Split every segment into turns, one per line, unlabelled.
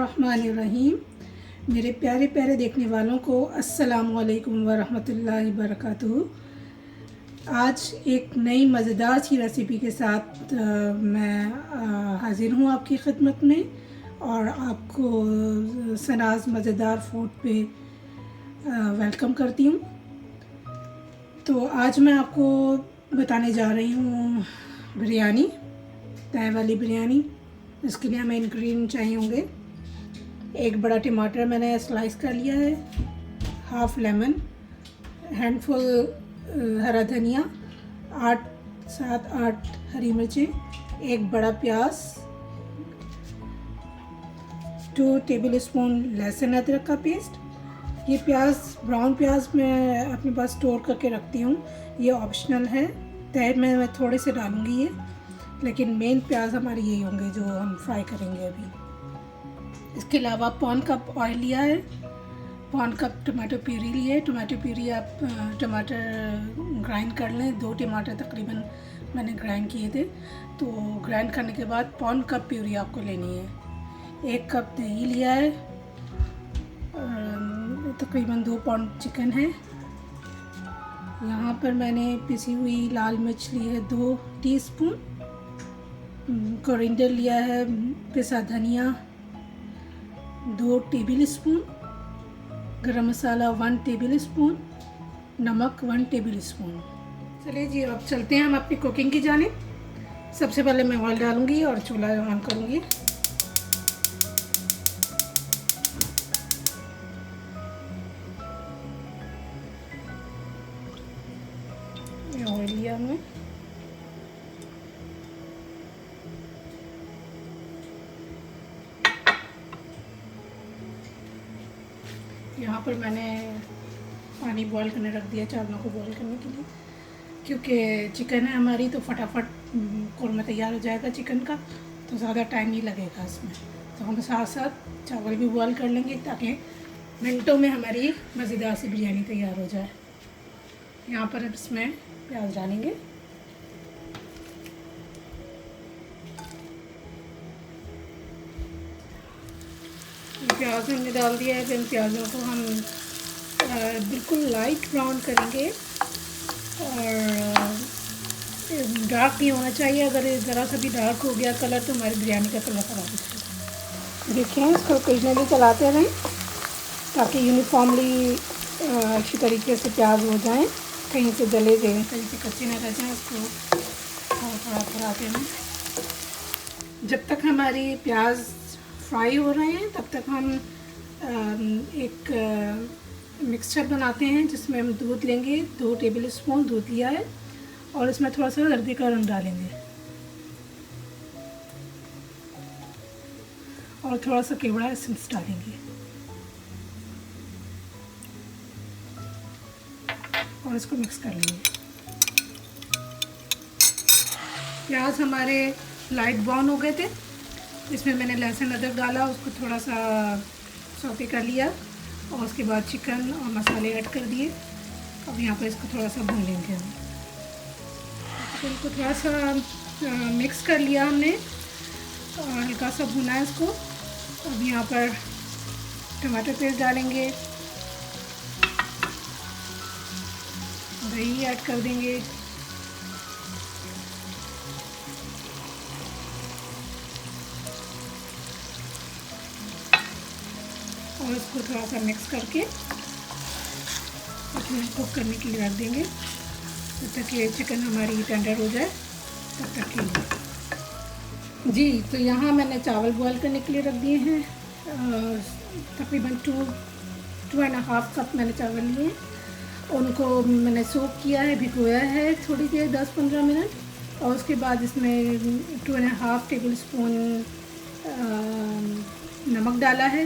बिस्मिल्लाहिर्रहमानिर्रहीम। मेरे प्यारे प्यारे देखने वालों को अस्सलामु अलैकुम वरहमतुल्लाहि वबरकातुहू। आज एक नई मज़ेदार सी रेसिपी के साथ मैं हाज़िर हूँ आपकी खिदमत में और आपको सनाज़ मज़ेदार फूड पे वेलकम करती हूँ। तो आज मैं आपको बताने जा रही हूँ बिरयानी, तय वाली बिरयानी। इसके लिए हमें इंग्रेडिएंट चाहिए होंगे। एक बड़ा टमाटर मैंने स्लाइस कर लिया है, हाफ़ लेमन, हैंडफुल हरा धनिया, 7-8 हरी मिर्चें, एक बड़ा प्याज, 2 टेबल स्पून लहसुन अदरक का पेस्ट। ये प्याज ब्राउन प्याज मैं अपने पास स्टोर करके रखती हूँ, ये ऑप्शनल है। तय में मैं थोड़े से डालूँगी ये, लेकिन मेन प्याज हमारे यही होंगे जो हम फ्राई करेंगे अभी। इसके अलावा 1 कप ऑयल लिया है, 1 कप टमाटो प्यूरी लिए। टमाटो प्यूरी आप टमाटर ग्राइंड कर लें, 2 टमाटर तकरीबन मैंने ग्राइंड किए थे। तो ग्राइंड करने के बाद 1 कप प्यूरी आपको लेनी है। 1 कप दही लिया है, तकरीबन 2 पाउंड चिकन है। यहाँ पर मैंने पिसी हुई लाल मिर्च ली है 2 टीस्पून, कोरिएंडर लिया है, पिसा धनिया 2 टेबल स्पून, गरम मसाला 1 टेबल स्पून, नमक 1 टेबल स्पून। चलिए जी, अब चलते हैं हम अपनी कुकिंग की जानिब। सबसे पहले मैं ऑयल डालूंगी और चूल्हा ऑन करूंगी। ये ऑयल लिया हमने, यहाँ पर मैंने पानी बॉईल करने रख दिया, चावलों को बॉईल करने के लिए, क्योंकि चिकन है हमारी तो फटाफट कौरमा तैयार हो जाएगा चिकन का, तो ज़्यादा टाइम नहीं लगेगा इसमें। तो हम साथ साथ चावल भी बॉईल कर लेंगे ताकि मिनटों में हमारी मज़ेदार सी बिरयानी तैयार हो जाए। यहाँ पर अब इसमें प्याज डालेंगे। प्याज हमने डाल दिया है। इन प्याज़ों को हम बिल्कुल लाइट ब्राउन करेंगे और डार्क नहीं होना चाहिए। अगर ज़रा सा भी डार्क हो गया कलर तो हमारी बिरयानी का कलर ख़राब हो जाएगा। देखिए, इसको ओकेजनली चलाते रहें ताकि यूनिफॉर्मली अच्छी तरीके से प्याज हो जाएं, कहीं से जले गए, कहीं से कच्चे ना रह जाएँ। इसको थोड़ा थोड़ा चलाते रहें जब तक हमारी प्याज फ्राई हो रहे हैं। तब तक हम एक मिक्सचर बनाते हैं जिसमें हम दूध लेंगे, 2 टेबल स्पून दूध लिया है और इसमें थोड़ा सा हल्दी का रंग डालेंगे और थोड़ा सा केवड़ा एसेंस डालेंगे और इसको मिक्स कर लेंगे। प्याज हमारे लाइट ब्राउन हो गए थे, इसमें मैंने लहसुन अदरक डाला, उसको थोड़ा सा सौते कर लिया और उसके बाद चिकन और मसाले ऐड कर दिए। अब यहाँ पर इसको थोड़ा सा भून लेंगे हम। चिकन को थोड़ा सा मिक्स कर लिया हमने और हल्का सा भुना है इसको। अब यहाँ पर टमाटर पेस्ट डालेंगे, दही ऐड कर देंगे, और इसको थोड़ा सा मिक्स करके इसमें कुक करने के लिए रख देंगे जब तक ये चिकन हमारी टेंडर हो जाए, तब तक के लिए जी। तो यहाँ मैंने चावल बॉईल करने के लिए रख दिए हैं, तकरीबन 2.5 कप मैंने चावल लिए। उनको मैंने सोक किया है, भिगोया है थोड़ी देर, 10-15 मिनट, और उसके बाद इसमें 2.5 टेबल स्पून नमक डाला है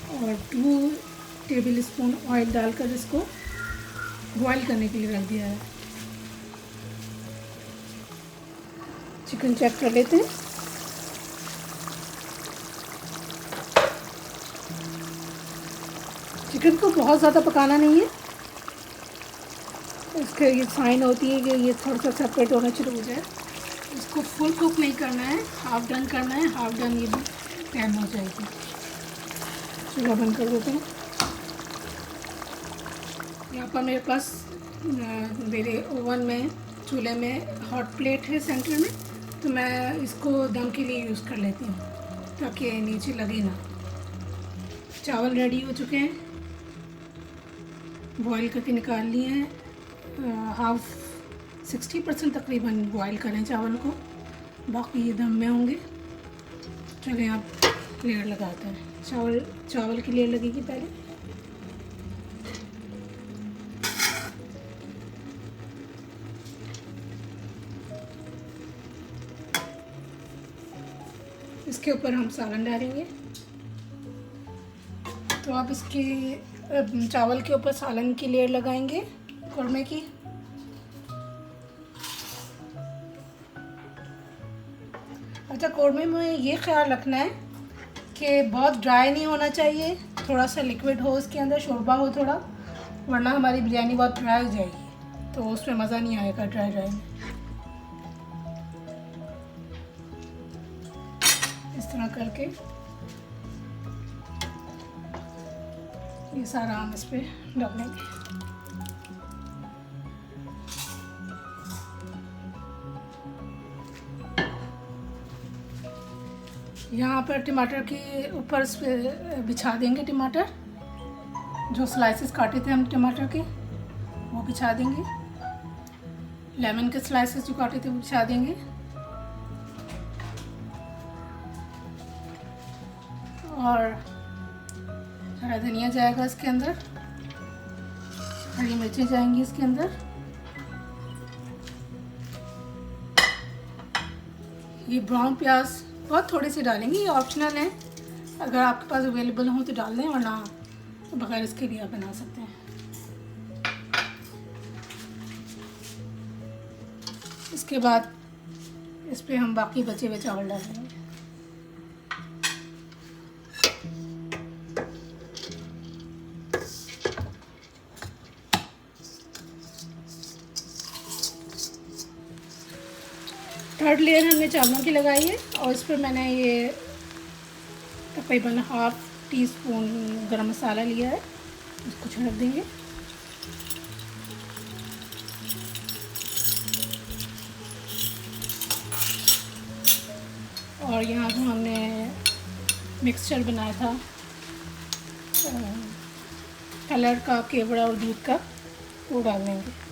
और 2 टेबल स्पून ऑयल डालकर इसको बॉईल करने के लिए रख दिया है। चिकन चेक कर लेते हैं। चिकन को बहुत ज़्यादा पकाना नहीं है, इसके ये साइन होती है कि ये थोड़ा सा सेपरेट होना शुरू हो जाए। इसको फुल कुक नहीं करना है, हाफ डन करना है। हाफ डन ये भी टाइम हो जाएगी। चूल्हा बंद कर देते हैं। यहाँ पर मेरे पास मेरे ओवन में चूल्हे में हॉट प्लेट है सेंटर में, तो मैं इसको दम के लिए यूज़ कर लेती हूँ ताकि नीचे लगे ना। चावल रेडी हो चुके हैं, बॉईल करके निकाल लिए हैं। हाफ 60% तकरीबन बॉईल करें चावल को, बाकी ये दम में होंगे। चलिए आप लेयर लगाते हैं। चावल की लेयर लगेगी पहले। इसके ऊपर हम सालन डालेंगे। तो आप इसके चावल के ऊपर सालन की लेयर लगाएंगे कौरमे की। अच्छा, कौरमे में ये ख्याल रखना है कि बहुत ड्राई नहीं होना चाहिए, थोड़ा सा लिक्विड हो उसके अंदर, शोरबा हो थोड़ा, वरना हमारी बिरयानी बहुत ड्राई हो जाएगी तो उसमें मज़ा नहीं आएगा ड्राई में। इस तरह करके ये सारा हम इस पर डाल देंगे। यहाँ पर टमाटर के ऊपर इस पर बिछा देंगे टमाटर, जो स्लाइसेस काटे थे हम टमाटर के वो बिछा देंगे। लेमन के स्लाइसेस जो काटे थे वो बिछा देंगे। और हरा धनिया जाएगा इसके अंदर, हरी मिर्चें जाएंगी इसके अंदर। ये ब्राउन प्याज बहुत थोड़ी सी डालेंगे, ये ऑप्शनल है, अगर आपके पास अवेलेबल हो तो डाल दें, वरना बगैर इसके भी आप बना सकते हैं। इसके बाद इस पे हम बाकी बचे हुए चावल डाल देंगे। थर्ड लेयर हमने चावलों की लगाई है और इस पर मैंने ये तकरीबन हाफ टी स्पून गरम मसाला लिया है, इसको छिड़क देंगे। और यहाँ जो हमने मिक्सचर बनाया था कलर का, केवड़ा और दूध का, वो डाल देंगे।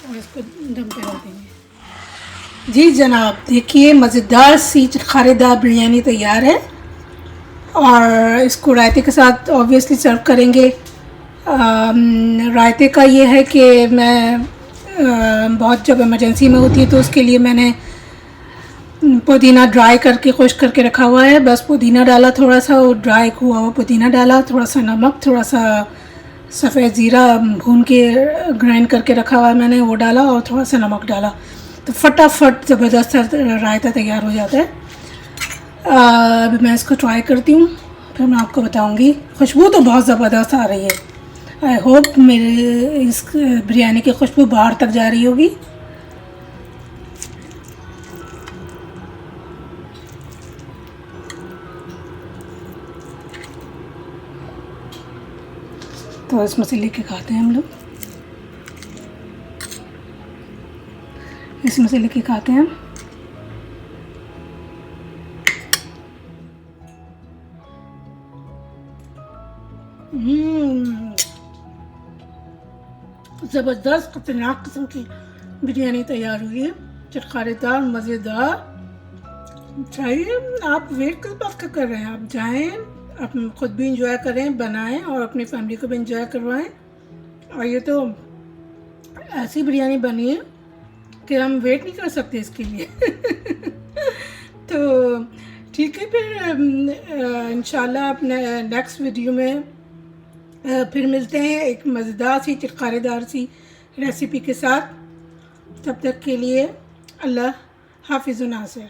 और इसको दम पे रख देंगे। जी जनाब, देखिए मज़ेदार सी खारेदार बिरयानी तैयार है और इसको रायते के साथ ऑब्वियसली सर्व करेंगे। रायते का ये है कि मैं बहुत जब इमरजेंसी में होती है तो उसके लिए मैंने पुदीना ड्राई करके खुश्क करके रखा हुआ है। बस पुदीना डाला थोड़ा सा, वो ड्राई हुआ हुआ पुदीना डाला, थोड़ा सा नमक, थोड़ा सा सफ़ेद ज़ीरा भून के ग्राइंड करके रखा हुआ है मैंने, वो डाला और थोड़ा सा नमक डाला, तो फटाफट ज़बरदस्त रायता तैयार हो जाता है। अभी मैं इसको ट्राई करती हूँ, फिर मैं आपको बताऊँगी। खुशबू तो बहुत ज़बरदस्त आ रही है। आई होप मेरे इस बिरयानी की खुशबू बाहर तक जा रही होगी। तो इस मसाले के खाते हैं हम लोग, इस मसाले के खाते हैं। ज़बरदस्त खतरनाक किस्म की बिरयानी तैयार हुई है, चटखारेदार मज़ेदार। चाहिए, आप वेट किस बात का कर रहे हैं? आप जाएं, आप ख़ुद भी इंजॉय करें, बनाएं और अपनी फैमिली को भी इंजॉय करवाएं। और ये तो ऐसी बिरयानी बनी है कि हम वेट नहीं कर सकते इसके लिए। तो ठीक है, फिर इंशाल्लाह अपने नेक्स्ट वीडियो में फिर मिलते हैं एक मज़ेदार सी चटखारेदार सी रेसिपी के साथ। तब तक के लिए अल्लाह हाफिज़ नासिर।